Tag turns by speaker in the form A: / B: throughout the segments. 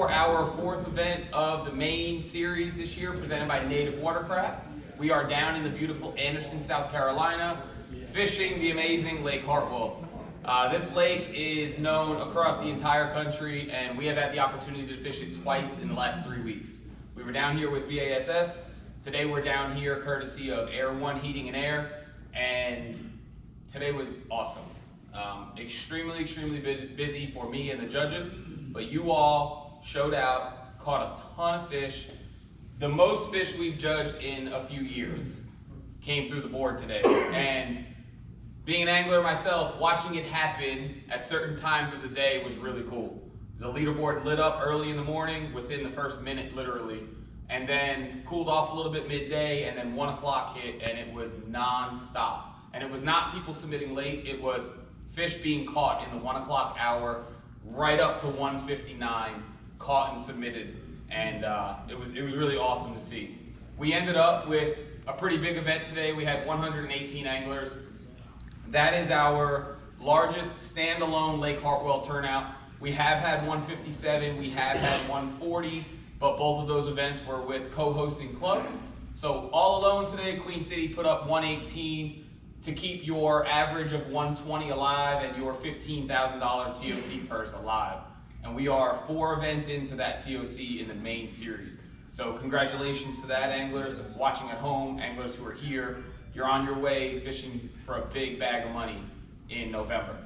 A: for our fourth event of the main series this year, presented by Native Watercraft. We are down in the beautiful Anderson, South Carolina, fishing the amazing Lake Hartwell. This lake is known across the entire country, and we have had the opportunity to fish it twice in the last 3 weeks. We were down here with BASS. Today we're down here courtesy of Air One Heating and Air, and today was awesome. Extremely busy for me and the judges, but you all showed out, caught a ton of fish. The most fish we've judged in a few years came through the board today. And being an angler myself, watching it happen at certain times of the day was really cool. The leaderboard lit up early in the morning, within the first minute literally, and then cooled off a little bit midday, and then 1 o'clock hit, and it was non-stop. And it was not people submitting late, it was fish being caught in the 1 o'clock hour, right up to 1:59, caught and submitted, and it was really awesome to see. We ended up with a pretty big event today. We had 118 anglers. That is our largest standalone Lake Hartwell turnout. We have had 157, we have had 140, but both of those events were with co-hosting clubs. So all alone today, Queen City put up 118 to keep your average of 120 alive and your $15,000 TOC purse alive. And we are 4 events into that TOC in the main series. So congratulations to that, anglers watching at home, anglers who are here. You're on your way fishing for a big bag of money in November.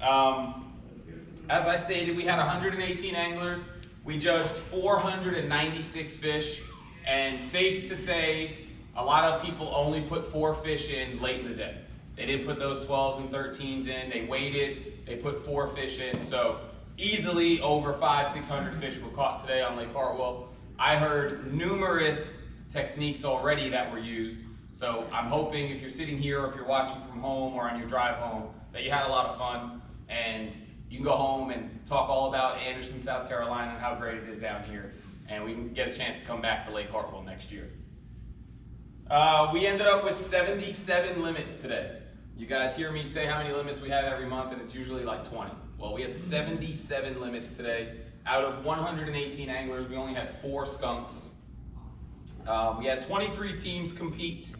A: As I stated, we had 118 anglers. We judged 496 fish, and safe to say, a lot of people only put 4 fish in late in the day. They didn't put those 12s and 13s in. They waited. They put 4 fish in. So easily over 500-600 fish were caught today on Lake Hartwell. I heard numerous techniques already that were used. So I'm hoping if you're sitting here or if you're watching from home or on your drive home that you had a lot of fun, and you can go home and talk all about Anderson, South Carolina and how great it is down here. And we can get a chance to come back to Lake Hartwell next year. We ended up with 77 limits today. You guys hear me say how many limits we have every month, and it's usually like 20. Well, we had 77 limits today. Out of 118 anglers, we only had 4 skunks. We had 23 teams compete.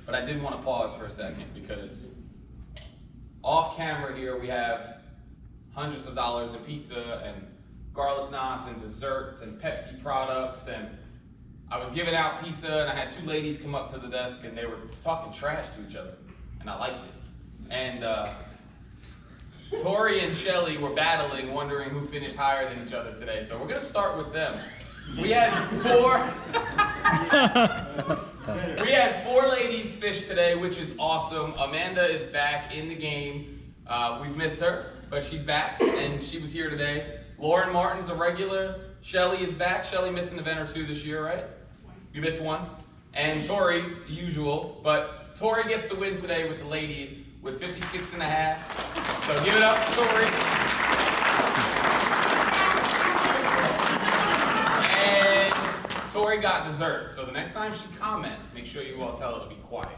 A: But I did want to pause for a second, because off camera here we have hundreds of dollars in pizza and garlic knots and desserts and Pepsi products, and I was giving out pizza, and I had 2 ladies come up to the desk, and they were talking trash to each other, and I liked it. And Tori and Shelly were battling, wondering who finished higher than each other today. So we're gonna start with them. We had 4 ladies fish today, which is awesome. Amanda is back in the game. We've missed her, but she's back, and she was here today. Lauren Martin's a regular. Shelly is back. Shelly missed an event or 2 this year, right? You missed 1. And Tori, usual, but Tori gets the win today with the ladies with 56.5. So give it up for Tori. And Tori got dessert. So the next time she comments, make sure you all tell her to be quiet.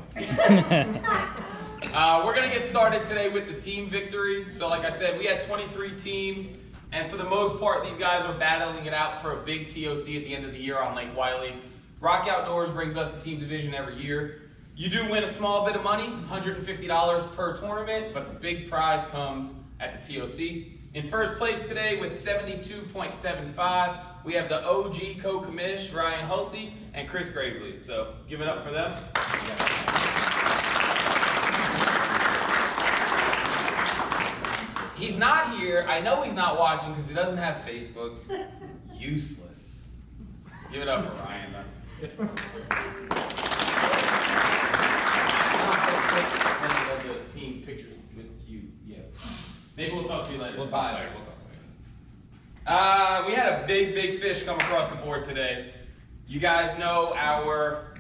A: We're gonna get started today with the team victory. So like I said, we had 23 teams. And for the most part, these guys are battling it out for a big TOC at the end of the year on Lake Wiley. Rock Outdoors brings us the team division every year. You do win a small bit of money, $150 per tournament, but the big prize comes at the TOC. In first place today with 72.75, we have the OG co-commish, Ryan Hulsey and Chris Gravely. So give it up for them. He's not here. I know he's not watching because he doesn't have Facebook. Useless. Give it up for Ryan, though. The team pictures with you. Yeah. Maybe we'll talk to you later.
B: We'll talk later.
A: We had a big fish come across the board today. You guys know our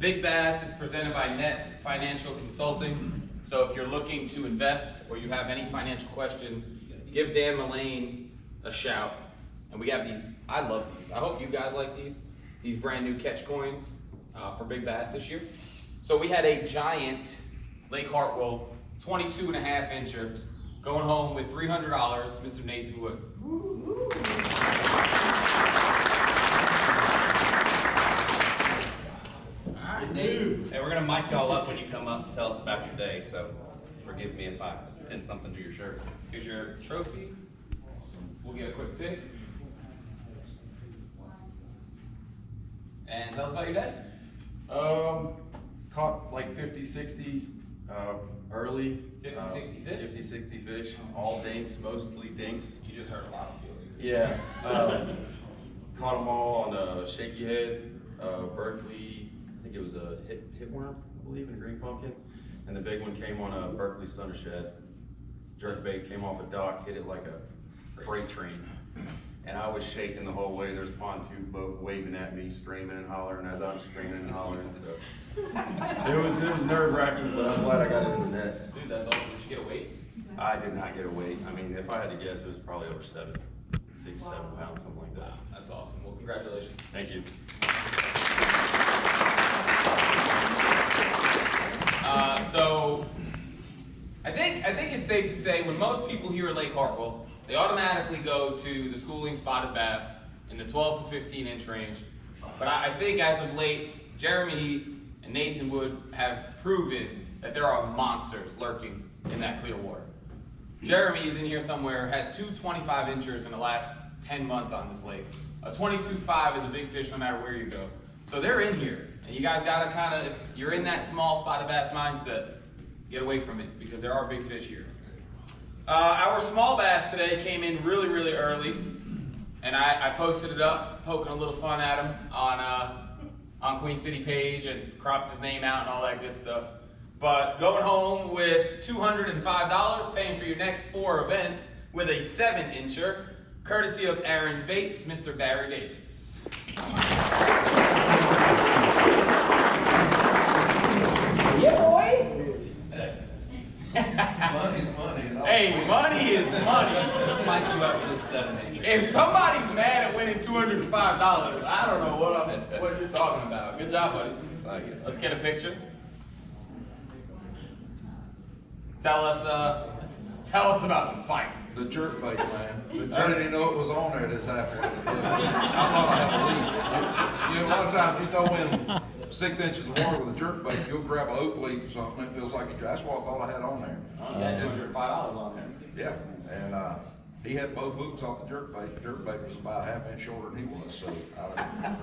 A: Big Bass is presented by Net Financial Consulting. So if you're looking to invest or you have any financial questions, give Dan Mullane a shout. And we have these, I love these. I hope you guys like these brand new catch coins for Big Bass this year. So we had a giant Lake Hartwell 22.5 incher going home with $300. Mr. Nathan Alright, Nate.
B: Hey, we're gonna mic y'all up when you come up to tell us about your day, so forgive me if I pin something to your shirt.
A: Here's your trophy. We'll get a quick pic. And tell us about your day.
C: Caught like 50, 60 early.
A: 50, 60 fish?
C: 50, 60 fish. All dinks, mostly dinks.
A: You just heard a lot of feelings.
C: Yeah. Caught them all on a shaky head, Berkeley, I think it was a hit worm, I believe, and a green pumpkin. And the big one came on a Berkeley stunner shed. Jerkbait came off a dock, hit it like a freight train. And I was shaking the whole way. There's a pontoon boat waving at me, screaming and hollering as I'm screaming and hollering. So it was nerve wracking, but I'm glad I got it in the net.
A: Dude, that's awesome. Did you get a weight?
C: I did not get a weight. I mean, if I had to guess, it was probably over 6, 7 pounds, something like that.
A: Wow, that's awesome. Well, congratulations.
C: Thank you.
A: So I think it's safe to say when most people here at Lake Hartwell, they automatically go to the schooling spotted bass in the 12 to 15 inch range. But I think as of late, Jeremy Heath and Nathan Wood have proven that there are monsters lurking in that clear water. Jeremy is in here somewhere, has 2 25 inchers in the last 10 months on this lake. A 22.5 is a big fish no matter where you go. So they're in here. And you guys gotta kinda, if you're in that small spotted bass mindset, get away from it because there are big fish here. Our small bass today came in really, really early, and I posted it up, poking a little fun at him on Queen City page and cropped his name out and all that good stuff. But going home with $205, paying for your next 4 events with a 7-incher, courtesy of Aaron's Baits, Mr. Barry Davis. Yeah, boy.
D: Money's money.
A: Hey, money is money.
B: Let's mic you up for this 7-inch.
A: If somebody's mad at winning $205, I don't know what you're talking about. Good job, buddy.
B: Thank you.
A: Let's get a picture. Tell us about the fight.
D: The jerkbait, man. I didn't even know it was on there this afternoon. I thought I had to leave. You know, a lot of times you throw in 6 inches of water with a jerkbait, you'll grab a oak leaf or something, it feels like that's what I thought I had on there.
A: Oh, you got $205 on there.
D: Yeah, and he had both hooks off the jerkbait. The jerkbait was about a ½ inch shorter than he was, so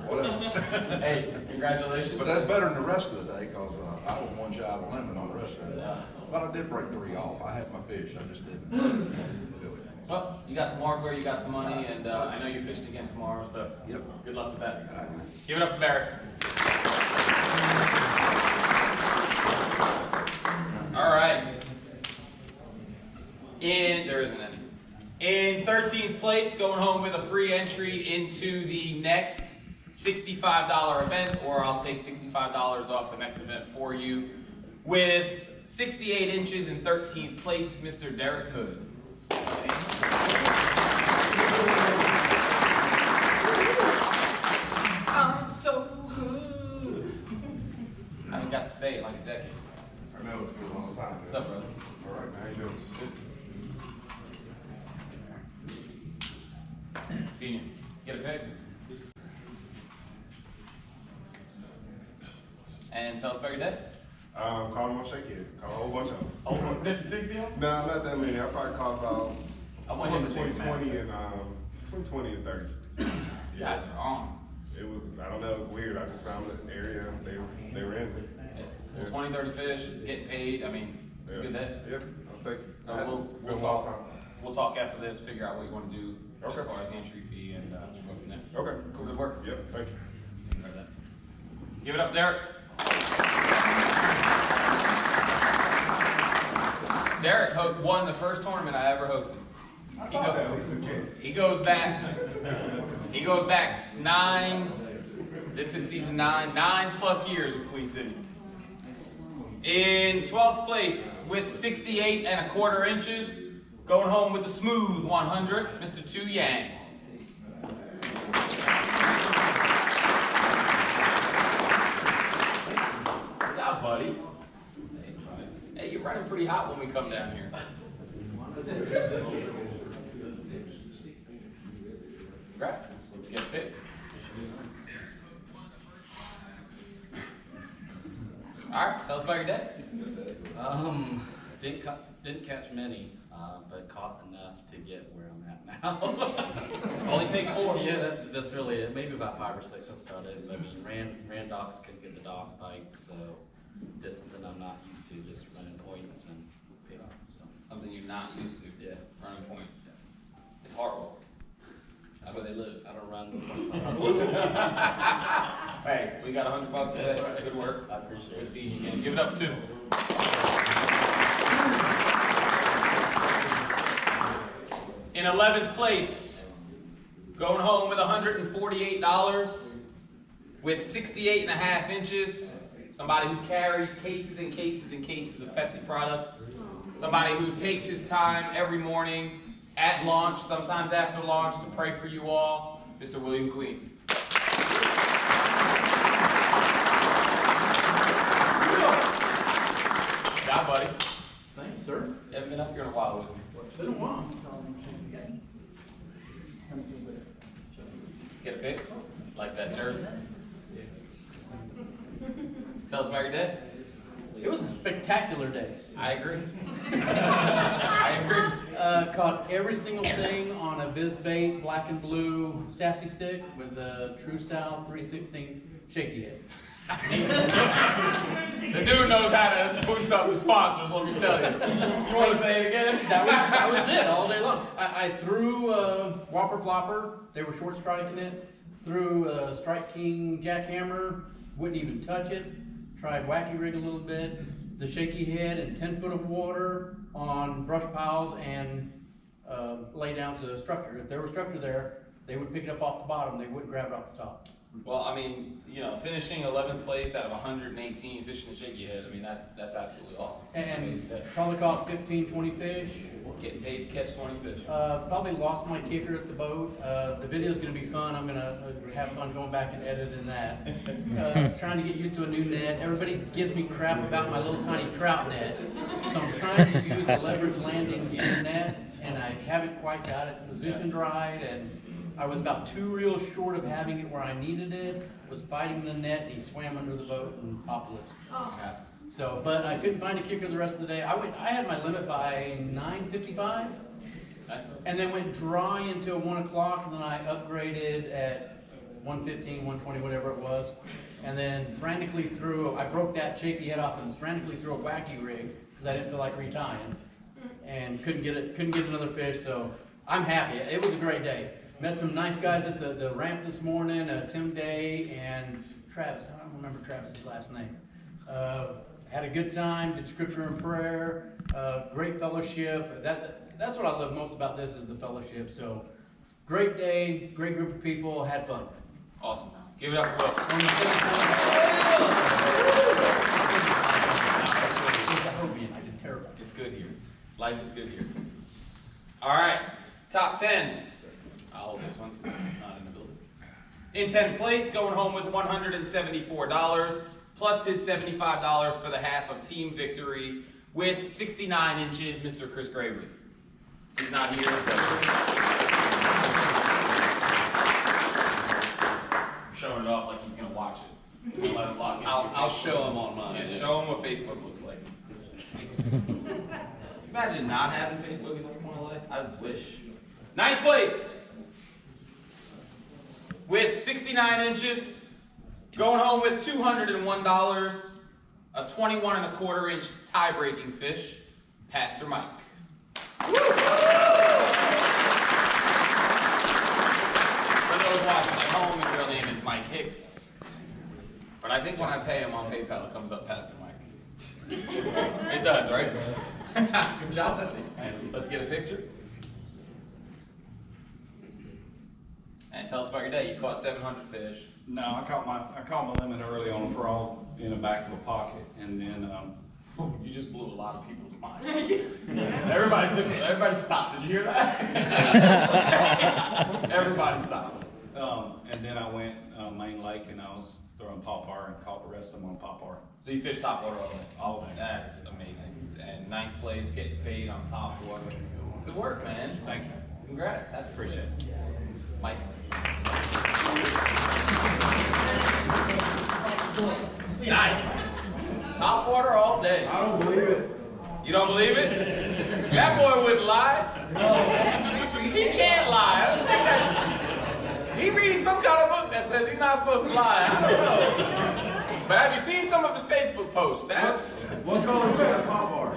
D: whatever.
A: Hey, congratulations.
D: But that's better than the rest of the day, because I was one shy of the limit on the rest of it. But I did break 3 off. I had my fish, I just didn't do it.
A: Well, you got some hardware, you got some money, and I know you're fishing again tomorrow, so
D: Yep.
A: good luck with that. Give it up for Barrett. All right. There isn't any. In 13th place, going home with a free entry into the next $65 event, or I'll take $65 off the next event for you. With 68 inches in 13th place, Mr. Derek Hood. I'm so good. I haven't got to say it in like a decade.
E: I know it's been a long time.
A: What's up, brother?
E: All right, man. How you doing?
A: Senior, let's get a pic. And tell us about your day.
E: Caught them on shakehead. Caught a whole bunch of them.
A: Oh, 50, 60 of them?
E: No, not that many. I probably caught about
A: I want him to
E: between
A: take
E: 20 and 20 and 30.
A: You guys are on.
E: It was, I don't know, it was weird. I just found the area they were in.
A: Well, 20, 30 fish, getting paid. I mean, it's a good day.
E: Yep, I'll take it.
A: So
E: It's been a long time.
A: we'll talk after this, figure out what you want to do
E: Okay.
A: as far as the entry fee, and we'll go from there.
E: Okay,
A: Cool, good work.
E: Yep, thank you.
A: Give it up, Derek. Derek won the first tournament I ever hosted. He goes back 9. This is season 9. 9+ years with Queen City. In 12th place with 68¼ inches, going home with the smooth 100, Mr. Tu Yang. Good job, buddy. Hey, you're running pretty hot when we come down here. Congrats. Let's get fit. All right, tell us about your day.
B: Didn't catch many, but caught enough to get where I'm at now.
A: Only takes 4.
B: Yeah, that's really it. Maybe about 5 or 6. That's about it. I mean, ran docks, couldn't get the dock bike, so did something I'm not used to, just running points and paid off something.
A: Something you're not used to.
B: Yeah.
A: Running points. It's Hartwell. That's where they live.
B: I don't run points.
A: Hey, we got $100 today.
B: That's right.
A: Good work.
B: I appreciate
A: Good
B: it.
A: seeing you again. Give it up too. In 11th place, going home with $148 with 68.5 inches. Somebody who carries cases and cases and cases of Pepsi products. Somebody who takes his time every morning at launch, sometimes after launch, to pray for you all, Mr. William Queen. Good job, buddy.
F: Thanks, sir.
A: You haven't been up here in a while with me.
F: It's been a while.
A: Let's get a pic. Like that jersey. Tell us about your day.
F: It was a spectacular day.
A: I agree. I agree.
F: Caught every single thing on a BizBait black and blue sassy stick with a True South 316 shaky head.
A: The dude knows how to boost up the sponsors, let me tell you. You want to say it again?
F: That was it all day long. I threw Whopper Plopper. They were short striking it. Threw Strike King Jackhammer. Wouldn't even touch it. Tried Wacky Rig a little bit. The shaky head and 10 foot of water on brush piles and lay down to structure. If there was structure there, they would pick it up off the bottom. They wouldn't grab it off the top.
A: Well, I mean, you know, finishing 11th place out of 118, fishing the shaky head, I mean, that's absolutely awesome.
F: And probably caught 15, 20 fish.
A: Getting paid to catch 20 fish.
F: Probably lost my kicker at the boat. The video's gonna be fun. I'm gonna have fun going back and editing that. Trying to get used to a new net. Everybody gives me crap about my little tiny trout net. So I'm trying to use a leverage landing gear net, and I haven't quite got it positioned right, and I was about 2 reels short of having it where I needed it. Was fighting the net, and he swam under the boat and popped loose. So, but I couldn't find a kicker the rest of the day. I had my limit by 9:55, and then went dry until 1 o'clock, and then I upgraded at 1:15, 1:20, whatever it was, and then frantically I broke that shaky head off and frantically threw a Wacky Rig because I didn't feel like retying, and couldn't get another fish. So I'm happy. It was a great day. Met some nice guys at the ramp this morning, Tim Day and Travis. I don't remember Travis's last name. Had a good time, did scripture and prayer, great fellowship. That's what I love most about this is the fellowship. So great day, great group of people, had fun.
A: Awesome. Give it up for Will.
F: I did terrible.
A: It's good here. Life is good here. All right, top 10. I'll hold this one since he's not in the building. In 10th place, going home with $174, plus his $75 for the half of team victory with 69 inches, Mr. Chris Gravely. He's not here, showing it off like he's gonna watch it. Let him log in.
B: I'll show him on mine.
A: Yeah, show him what Facebook looks like. Imagine not having Facebook at this point in life. I wish. 9th place with 69 inches, going home with $201, a 21¼ inch tie-breaking fish, Pastor Mike. For those watching at home, his real name is Mike Hicks. But I think when I pay him on PayPal, it comes up Pastor Mike. It does, right? Good job. Let's get a picture. And tell us about your day. You caught 700 fish.
G: No, I caught my limit early on a frog in the back of a pocket, and then
A: You just blew a lot of people's minds. Everybody stopped. Did you hear that? Everybody stopped.
G: and then I went main lake, and I was throwing popper and caught the rest of them on popper.
A: So you fished top water all day.
G: All day.
A: That's amazing. And 9th place, getting paid on top water. Good work, man.
G: Thank you.
A: Congrats.
G: Appreciate it.
A: Mike. water all day.
E: I don't believe it.
A: You don't believe it? That boy wouldn't lie. He can't lie. I don't think that. He reads some kind of book that says he's not supposed to lie. I don't know. But have you seen some of his Facebook posts? That's.
E: What color was that pop bar?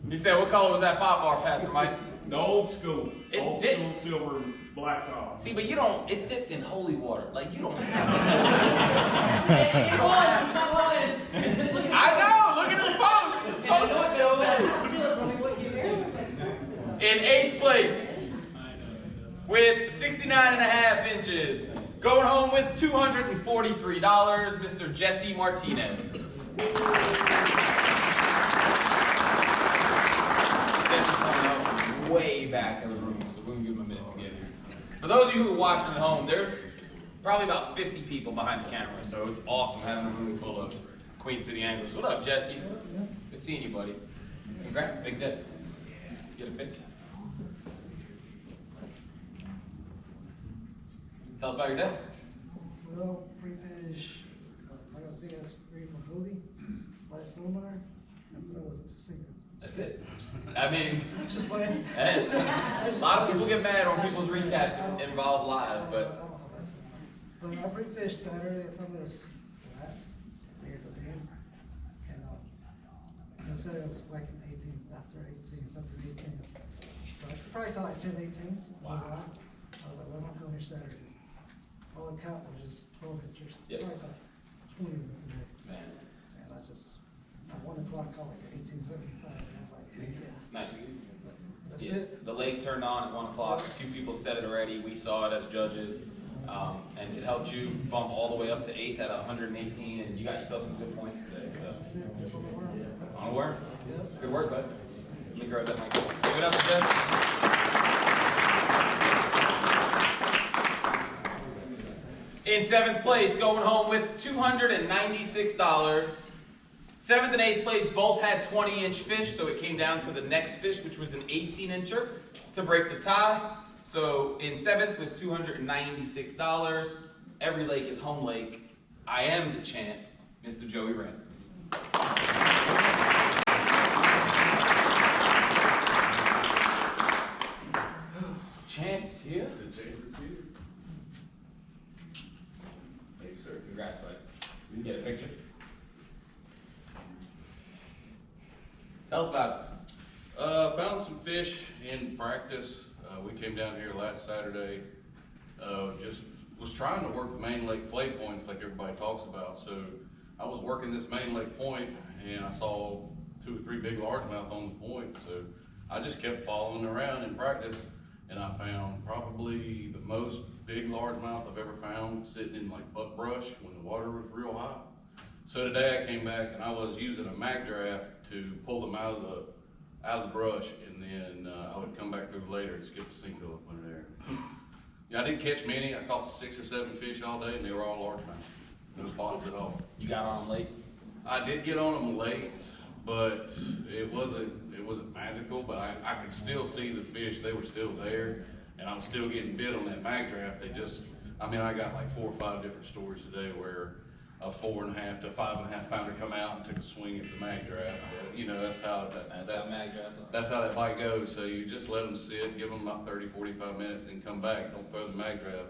A: He said, "What color was that pop bar, Pastor Mike?"
H: The old school.
A: It's
H: Old
A: dip-
H: school silver black top.
A: See, but you don't. It's dipped in holy water. Like you don't have.
I: It was, it's not lying.
A: I know. Look at his post. His post.
I: Steal it from me, what give it to me?
A: In 8th place with 69.5 inches. Going home with $243, Mr. Jesse Martinez. Jesse's coming up way back in the room, so we can give him a minute to get here. For those of you who are watching at home, there's probably about 50 people behind the camera, so it's awesome having a room full of Queen City anglers. What up, Jesse? Good seeing you, buddy. Congrats, big day. Let's get a picture. Tell us about your day.
J: Well, pre-finish, I got a big ass green from Hobie, light snowmire, and that was sinking.
A: That's it. I mean,
J: Just playing.
A: that's, a lot of people get mad when people's recaps involve live, but
J: But I pre-fished Saturday, I found this flat, here at the dam, and I said I was whacking 18s after 18s, after 18s. So I probably caught like 10 18s.
A: Wow.
J: I was like, well, I'm not going here Saturday. All I caught was just 12 inches.
A: Yep.
J: Probably caught 20 of them today.
A: man,
J: And I just, at 1 o'clock, caught like 1875, and I was like, yeah,
A: nice.
J: that's
A: Yeah,
J: it.
A: the lake turned on at 1 o'clock. A few people said it already. We saw it as judges, and it helped you bump all the way up to 8th at 118, and you got yourself some good points today. So,
J: That's it, just on the worm.
A: on work.
J: Yep.
A: Good work, bud. Let me grab that mic. Give it up to Jeff. In 7th place, going home with $296. 7th and 8th place both had 20-inch fish, so it came down to the next fish, which was an 18-incher, to break the tie. So in 7th with $296, every lake is home lake. I am the champ, Mr. Joey Wren. Chance here.
D: The champ is here.
A: Thank you, sir. Congrats, buddy. We can get a picture. Tell us about it.
D: Found some fish in practice. We came down here last Saturday. Just was trying to work the main lake play points like everybody talks about. So I was working this main lake point and I saw 2 or 3 big largemouth on the point. So I just kept following around in practice and I found probably the most big largemouth I've ever found sitting in like buckbrush when the water was real high. So today I came back and I was using a mag draft to pull them out of the brush, and then I would come back through later and skip a single up under there. Yeah, I didn't catch many. I caught 6 or 7 fish all day, and they were all largemouth. No spots at all.
A: You got on them late?
D: I did get on them late, but it wasn't magical. But I could still see the fish; they were still there, and I'm still getting bit on that mag draft. I got like 4 or 5 different stories today where a 4.5 to 5.5 pounder come out and took a swing at the mag draft. You know, that's how
A: mag drafts.
D: that's how that bite goes. So you just let them sit, give them about 30, 45 minutes, then come back. Don't throw the mag draft.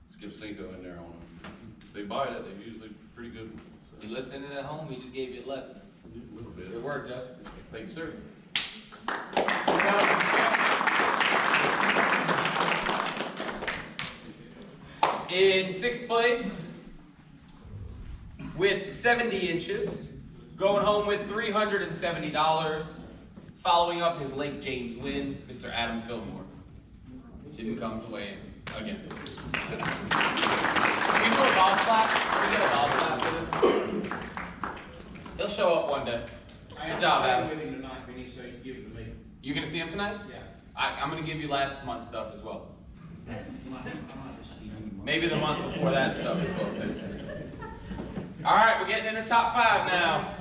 D: Skip Cinco in there on them. If they bite it, they're usually pretty good. So,
A: You listening at home? We just gave you a lesson.
D: a little bit.
A: Good work, Jeff.
D: Thank you, sir.
A: In 6th place, with 70 inches, going home with $370, following up his Lake James win, Mr. Adam Fillmore. Didn't come to weigh in again. Can we do a golf clap? Can we get a golf clap for this? He'll show up one day. Good job, Adam.
K: with him tonight, Vinny, so you give it to me.
A: You gonna see him tonight?
K: Yeah.
A: I'm gonna give you last month's stuff as well. Maybe the month before that stuff as well too. All right, we're getting in the top 5 now.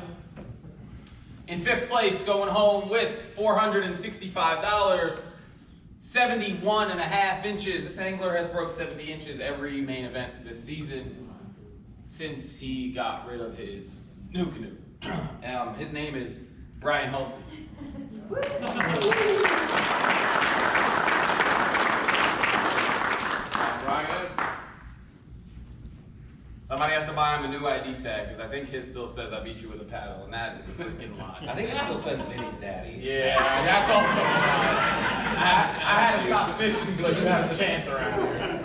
A: In 5th place, going home with $465, 71.5 inches. This angler has broke 70 inches every main event this season since he got rid of his new canoe. His name is Brian Hulsey. Brian, somebody has to buy him a new ID tag because I think his still says I beat you with a paddle, and that is a freaking lie.
B: I think it still says Vinny's daddy.
A: Yeah, that's also a lie. I had to stop fishing so you have a chance around here.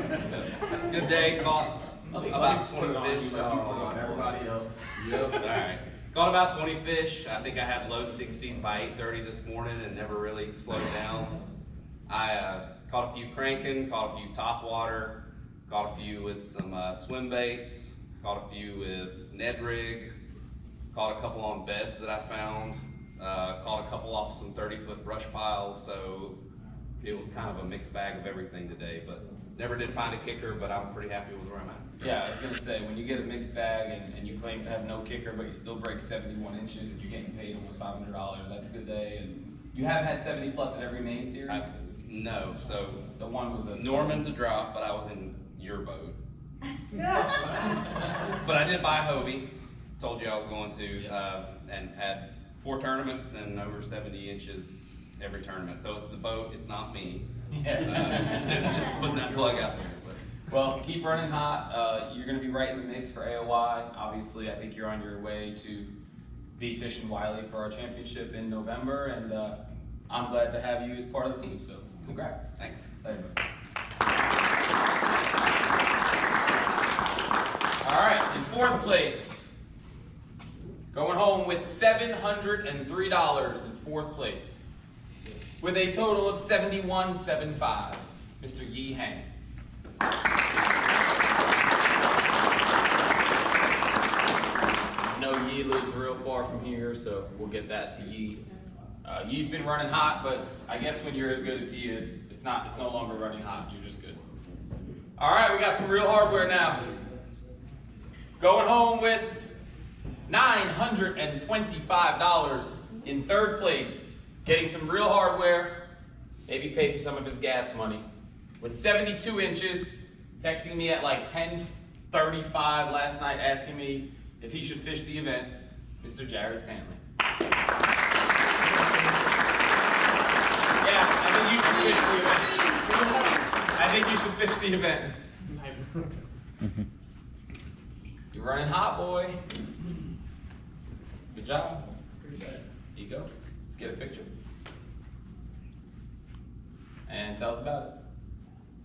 B: Good day, caught about 20 fish.
A: Oh, everybody else.
B: Yep, alright. Caught about 20 fish. I think I had low 60s by 8:30 this morning and never really slowed down. I caught a few cranking, caught a few topwater, caught a few with some swim baits, caught a few with Ned rig, caught a couple on beds that I found, caught a couple off some 30-foot brush piles, so it was kind of a mixed bag of everything today, but never did find a kicker, but I'm pretty happy with where I'm at.
A: Yeah, I was gonna say, when you get a mixed bag and you claim to have no kicker, but you still break 71 inches and you're getting paid almost $500, that's a good day. And you have had 70 plus at every main series?
B: No, so
A: The one was a
B: Norman's a drop, but I was in your boat. But I did buy a Hobie, told you I was going to, and had 4 tournaments and over 70 inches every tournament. So it's the boat, it's not me. Just putting that plug out there. But.
A: Well, keep running hot. You're going to be right in the mix for AOY. Obviously, I think you're on your way to be fishing Wiley for our championship in November, and I'm glad to have you as part of the team. So, congrats.
B: Thanks.
A: All right, in 4th place, going home with $703 in 4th place, with a total of $71.75, Mr. Yi Hang. I know Yi lives real far from here, so we'll get that to Yi. Yi's been running hot, but I guess when you're as good as he is, it's no longer running hot, you're just good. All right, we got some real hardware now. Going home with $925 in 3rd place, getting some real hardware, maybe pay for some of his gas money. With 72 inches, texting me at like 10:35 last night, asking me if he should fish the event, Mr. Jared Stanley. Yeah, I think you should fish the event. I think you should fish the event. You're running hot, boy. Good job. Here you go. Let's get a picture. And tell us about it.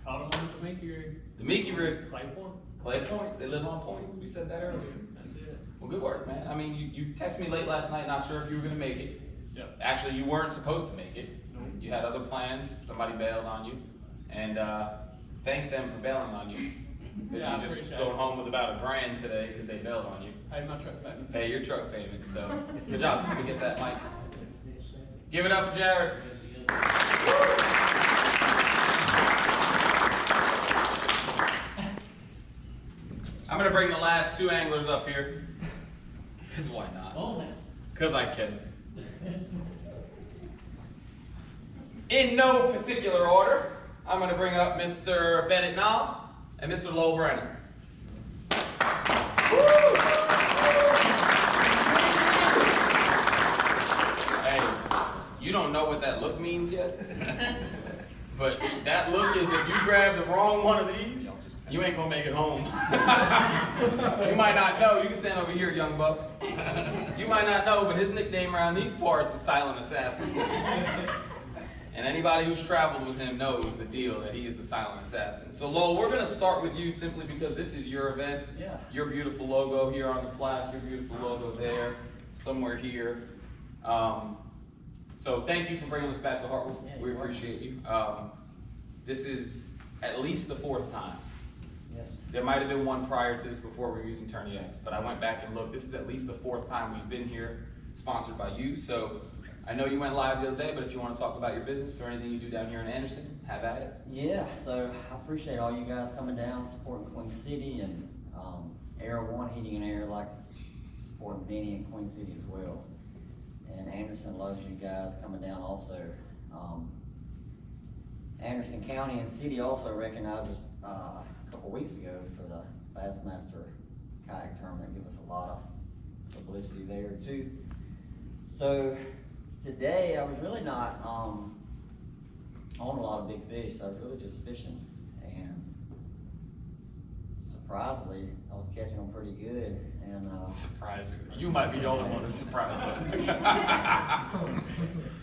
F: Caught them on the Mickey rig.
A: The Mickey rig.
F: Clay point.
A: Clay Point. They live on points. We said that earlier.
F: That's it.
A: Well, good work, man. I mean, you texted me late last night, not sure if you were going to make it.
F: Yep.
A: Actually, you weren't supposed to make it.
F: Nope.
A: You had other plans. Somebody bailed on you. And thank them for bailing on you. Because
F: Yeah, I
A: you just
F: appreciate
A: going
F: it.
A: home with about $1,000 today because they bailed on you.
F: Pay my truck back.
A: Pay your truck payment. So, good job. Let me get that mic. Give it up for Jared. I'm going to bring the last 2 anglers up here. Because why not? Because I can. In no particular order, I'm going to bring up Mr. Bennett Knoll and Mr. Lowell Brennan. Hey, you don't know what that look means yet? But that look is if you grab the wrong one of these, you ain't gonna make it home. You might not know. You can stand over here, young buck. You might not know, but his nickname around these parts is Silent Assassin. And anybody who's traveled with him knows the deal that he is the Silent Assassin. So Lowell, we're gonna start with you simply because this is your event.
K: Yeah.
A: Your beautiful logo here on the plaque, your beautiful logo there, somewhere here. So thank you for bringing us back to Hartwell.
K: Yeah,
A: We
K: you're welcome.
A: appreciate you. This is at least the 4th time.
K: Yes.
A: There might have been one prior to this before we were using Tourney X, but I went back and looked. This is at least the 4th time we've been here, sponsored by you. So I know you went live the other day, but if you want to talk about your business or anything you do down here in Anderson, have at it.
K: Yeah, so I appreciate all you guys coming down, supporting Queen City, and Air One Heating and Air likes supporting Benny and Queen City as well. And Anderson loves you guys coming down also. Anderson County and City also recognized us a couple weeks ago for the Bassmaster Kayak Tournament. Give us a lot of publicity there too. So today I was really not on a lot of big fish. I was really just fishing, and surprisingly I was catching them pretty good. And
A: Surprising. You might be the only one who's surprised.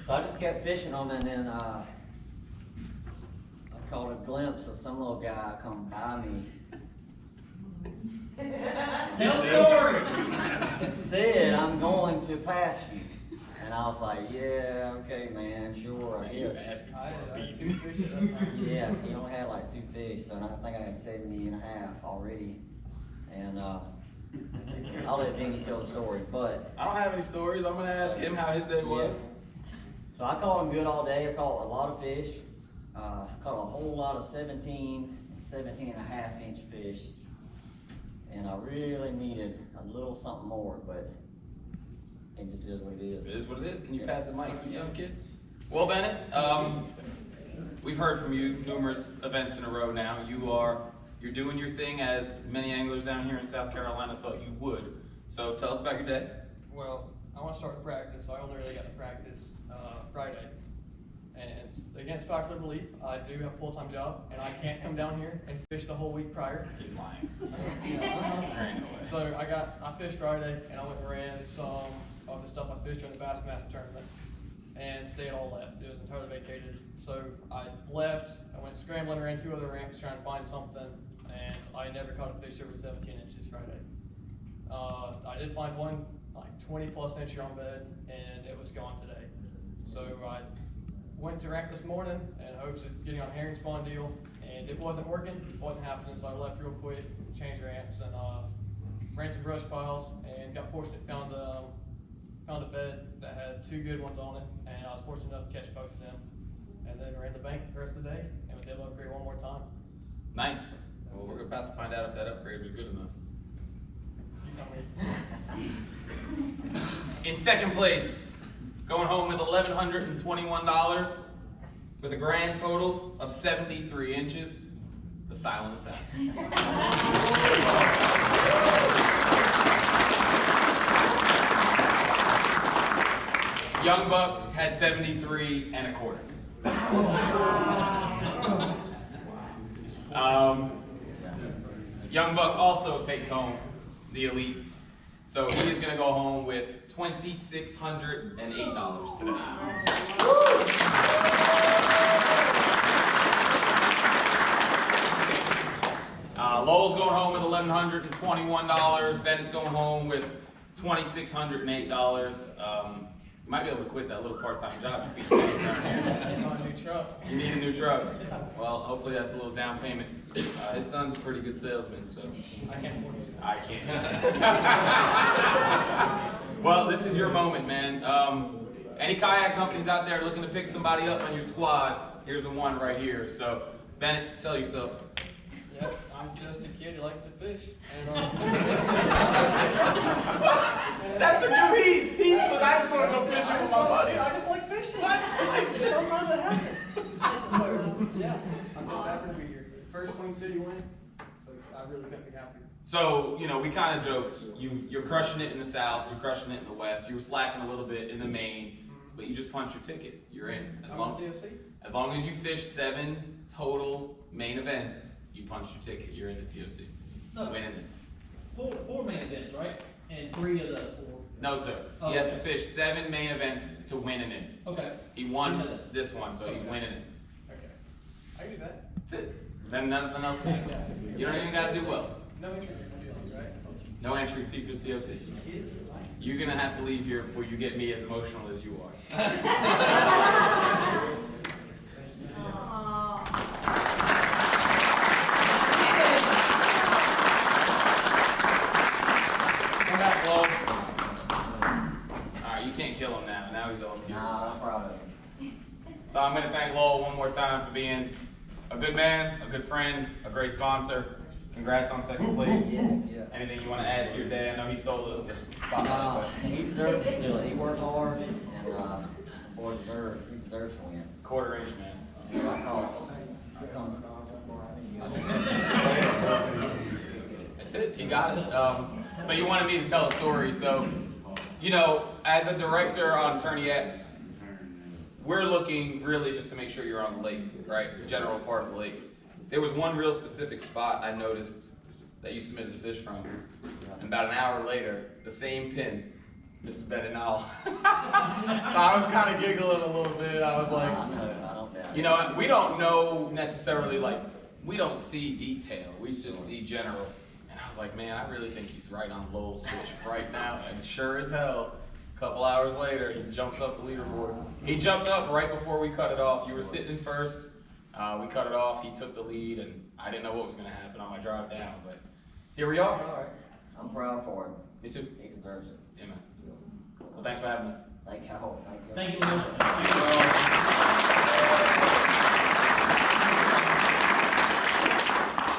K: so I just kept fishing them, and then I caught a glimpse of some little guy come by me.
I: Tell the story.
K: And said, "I'm going to pass you." And I was like, "Yeah, okay, man, sure, I guess."
F: I had 2 fish at that time.
K: Yeah, he only had like 2 fish, so I think I had 70 and a half already. And I'll let Vinny tell the story, but
A: I don't have any stories. I'm gonna ask him how his day was.
K: yes. So I caught him good all day. I caught a lot of fish. Caught a whole lot of 17 and 17 and a half inch fish. And I really needed a little something more, but it just is what it is.
A: It is what it is. Can you pass the mic to the young kid? Well, Bennett, we've heard from you numerous events in a row now. You're doing your thing as many anglers down here in South Carolina thought you would. So tell us about your day.
L: Well, I want to start practice, so I only really got to practice Friday. And against popular belief, I do have a full-time job, and I can't come down here and fish the whole week prior.
A: He's lying.
L: So I fished Friday, and I went and ran some of the stuff I fished during the Bassmaster tournament, and stayed all left. It was entirely vacated. So I left, I went scrambling, ran 2 other ramps trying to find something, and I never caught a fish over 17 inches Friday. I did find one like 20 plus inch on bed, and it was gone today. So I went to ramp this morning in hopes of getting on a herring spawn deal, and it wasn't working, wasn't happening, so I left real quick, changed ramps, and ran some brush piles, and got fortunate, found a bed that had 2 good ones on it, and I was fortunate enough to catch both of them, and then ran the bank the rest of the day, and was able to upgrade one more time.
A: Nice. Well, we're about to find out if that upgrade was good enough.
L: You tell me.
A: In second place, going home with $1,121 with a grand total of 73 inches, the Silent Assassin. Young Buck had 73 and a quarter. Young Buck also takes home the elite. So he is going to go home with $2,608 today. Lowell's going home with $1,121. Bennett's going home with $2,608. You might be able to quit that little part-time job you keep doing around here.
L: I need a new truck.
A: You need a new truck. Well, hopefully that's a little down payment. His son's a pretty good salesman, so
L: I can't afford it.
A: I can't. Well, this is your moment, man. Any kayak companies out there looking to pick somebody up on your squad, here's the one right here. So, Bennett, sell yourself.
L: Yep, I'm just a kid who likes to fish. And,
A: That's the new he was, I just want to go fishing with my buddies.
L: I just like fishing. Sometimes it happens. So, yeah, I'm just happy to be here. First Queen City win, so I really couldn't be happier.
A: So, you know, we kind of joked, you're crushing it in the South, you're crushing it in the West, you were slacking a little bit in the Main, but you just punched your ticket, you're in. As long as you fish 7 total main events, you punched your ticket, you're in the TOC.
I: No.
A: Winning it.
I: 4 main events, right? And 3 of the 4.
A: No, sir.
I: Oh,
A: He has
I: okay.
A: to fish 7 main events to win in it.
I: Okay.
A: He won this one, so he's winning it.
L: Okay. I can do that.
A: That's it. Then nothing else matters. You don't even got to do well.
L: No entry fee, right?
A: No entry fee for the TOC. You're going to have to leave here before you get me as emotional as you are. Come back, Lowell. Alright, you can't kill him now. Now he's all cute.
K: Nah, I'm proud of him.
A: So I'm going to thank Lowell one more time for being a good man, a good friend, a great sponsor. Congrats on second place.
K: Yeah.
A: Anything you want to add to your day? I know he stole the spotlight.
K: He deserves it still. He worked hard, and boy, he deserves to win.
A: Quarter inch, man.
K: I call it.
A: That's it. He got it. So you wanted me to tell a story. So, you know, as a director on Attorney X, we're looking really just to make sure you're on the lake, right? The general part of the lake. There was one real specific spot I noticed that you submitted the fish from. And about an hour later, the same pin, Mr. Bedinal. So I was kind of giggling a little bit. I was like,
K: I don't doubt
A: you know, we don't know necessarily, like, we don't see detail. We just see general. And I was like, man, I really think he's right on Lowell's fish right now. And sure as hell, a couple hours later, he jumps up the leaderboard. He jumped up right before we cut it off. You were sitting in first. We cut it off. He took the lead, and I didn't know what was going to happen on my drive down. But here we are.
K: All right. I'm proud for him.
A: Me too.
K: He deserves it.
A: Yeah, man. Well, thanks for having us.
K: Thank you. Thank you.
I: Thank you, Lord.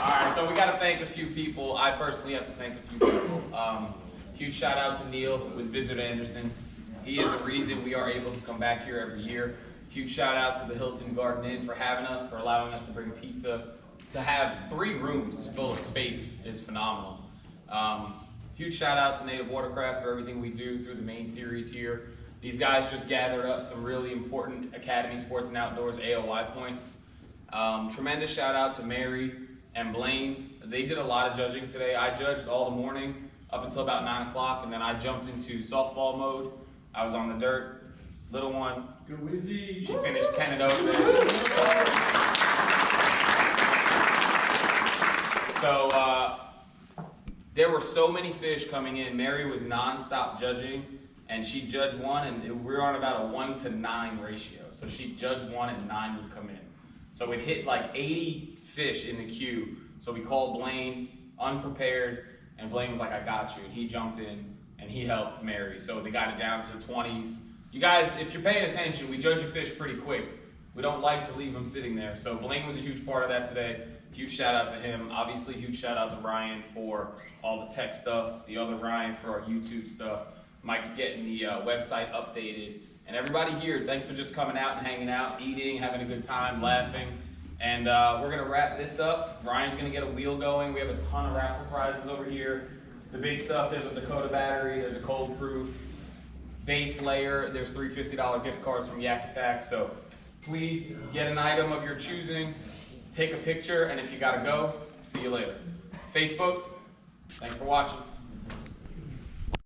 A: All right, so we got to thank a few people. I personally have to thank a few people. Huge shout out to Neil with Visit Anderson. He is the reason we are able to come back here every year. Huge shout out to the Hilton Garden Inn for having us, for allowing us to bring pizza. To have 3 rooms full of space is phenomenal. Huge shout out to Native Watercraft for everything we do through the main series here. These guys just gathered up some really important Academy Sports and Outdoors AOY points. Tremendous shout out to Mary and Blaine. They did a lot of judging today. I judged all the morning up until about 9 o'clock, and then I jumped into softball mode. I was on the dirt. Little one,
H: Go Wizzy.
A: she finished 10-0 today. So there were so many fish coming in. Mary was non-stop judging, and she judged one, and we were on about a 1-to-9 ratio. So she judged one, and 9 would come in. So it hit like 80 fish in the queue. So we called Blaine, unprepared, and Blaine was like, I got you. And he jumped in, and he helped Mary. So they got it down to the 20s. You guys, if you're paying attention, we judge your fish pretty quick. We don't like to leave them sitting there. So Blaine was a huge part of that today. Huge shout out to him. Obviously, huge shout out to Ryan for all the tech stuff. The other Ryan for our YouTube stuff. Mike's getting the website updated. And everybody here, thanks for just coming out and hanging out, eating, having a good time, laughing. And we're going to wrap this up. Ryan's going to get a wheel going. We have a ton of raffle prizes over here. The big stuff, there's a Dakota battery, there's a cold proof base layer, there's 3 $50 gift cards from Yak Attack. So please get an item of your choosing, take a picture, and if you got to go, see you later. Facebook, thanks for watching.